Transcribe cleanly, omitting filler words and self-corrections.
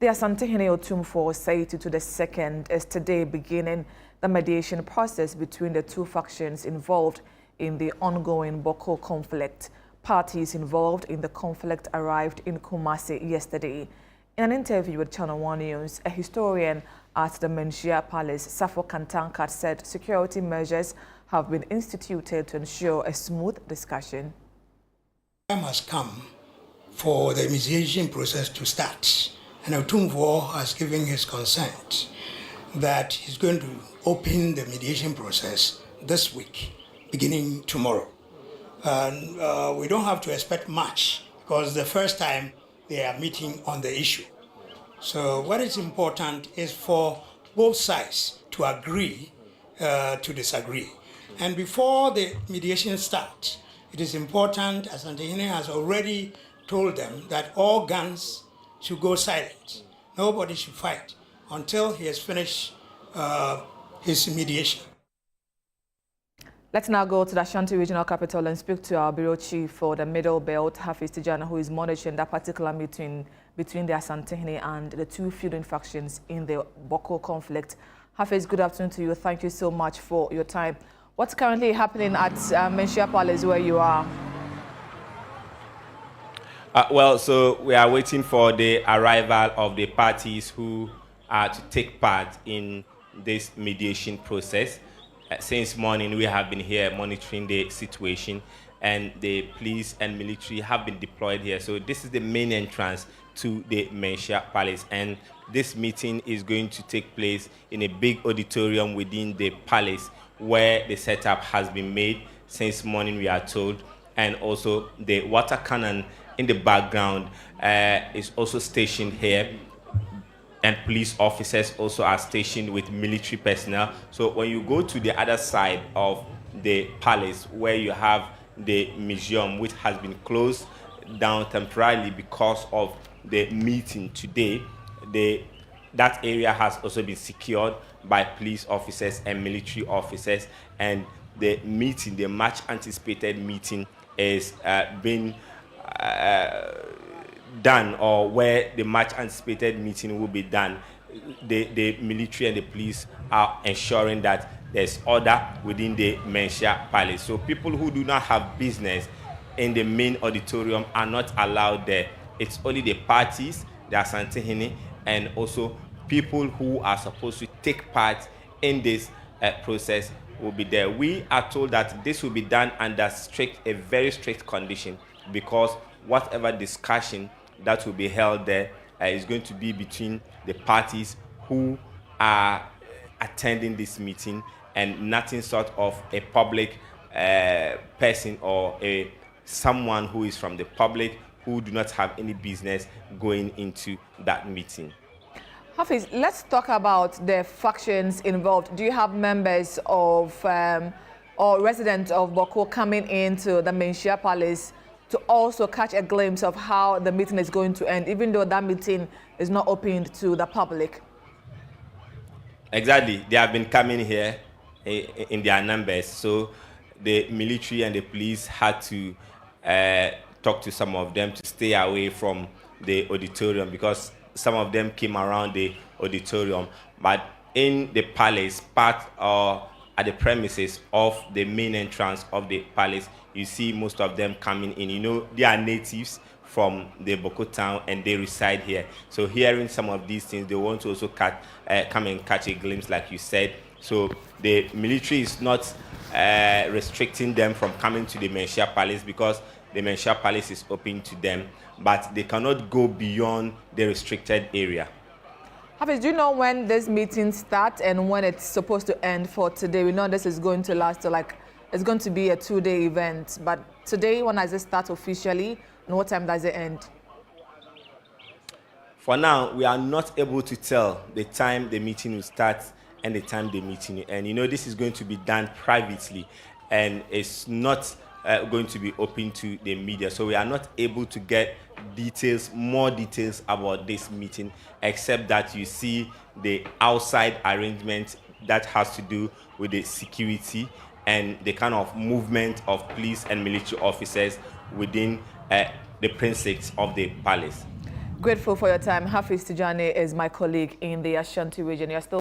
The Asantehene Otumfuo Saitu to the second is today beginning the mediation process between the two factions involved in the ongoing Bawku conflict. Parties involved in the conflict arrived in Kumasi yesterday. In an interview with ChannelOne News, a historian at the Menchia Palace, Safo Kantankat, said security measures have been instituted to ensure a smooth discussion. The time has come for the mediation process to start. And Otumfuo has given his consent that he's going to open the mediation process this week, beginning tomorrow. And we don't have to expect much because the first time they are meeting on the issue. So what is important is for both sides to agree to disagree. And before the mediation starts, it is important, as Asantehene has already told them, that all guns should go silent. Nobody should fight until he has finished his mediation. Let's now go to the Ashanti Regional Capital and speak to our Bureau Chief for the Middle Belt, Hafiz Tijana, who is monitoring that particular meeting between the Asantehene and the two feuding factions in the Bawku conflict. Hafiz, good afternoon to you. Thank you so much for your time. What's currently happening at Menchia Palace where you are? Well, so we are waiting for the arrival of the parties who are to take part in this mediation process. Since morning, we have been here monitoring the situation, and the police and military have been deployed here. So this is the main entrance to the Menchia Palace, and this meeting is going to take place in a big auditorium within the palace where the setup has been made since morning, we are told, and also the water cannon in the background is also stationed here, and police officers also are stationed with military personnel. So when you go to the other side of the palace where you have the museum, which has been closed down temporarily because of the meeting today, that area has also been secured by police officers and military officers, and the meeting, the much anticipated meeting, is being done, or where the much anticipated meeting will be done. The military and the police are ensuring that there's order within the Menchia Palace. So people who do not have business in the main auditorium are not allowed there. It's only the parties, the Asantehene, and also people who are supposed to take part in this process will be there. We are told that this will be done under a very strict condition, because whatever discussion that will be held there is going to be between the parties who are attending this meeting, and nothing sort of a public person or someone who is from the public who do not have any business going into that meeting. Hafiz, let's talk about the factions involved. Do you have members of or residents of Bawku coming into the Menchia Palace to also catch a glimpse of how the meeting is going to end, even though that meeting is not opened to the public? Exactly. They have been coming here in their numbers. So the military and the police had to talk to some of them to stay away from the auditorium, because some of them came around the auditorium. But in the palace, part at the premises of the main entrance of the palace, you see most of them coming in. You know, they are natives from the Bawku town and they reside here. So hearing some of these things, they want to also come and catch a glimpse, like you said. So the military is not restricting them from coming to the Menchia Palace, because the Menchia Palace is open to them, but they cannot go beyond the restricted area. Hafiz, do you know when this meeting starts and when it's supposed to end for today? We know this is going to last it's going to be a 2-day event, but today, when does it start officially, and what time does it end? For now, we are not able to tell the time the meeting will start and the time the meeting will end. You know, this is going to be done privately, and it's not going to be open to the media. So we are not able to get more details about this meeting, except that you see the outside arrangement that has to do with the security and the kind of movement of police and military officers within the precincts of the palace. Grateful for your time. Hafiz Tijani is my colleague in the Ashanti region. You're still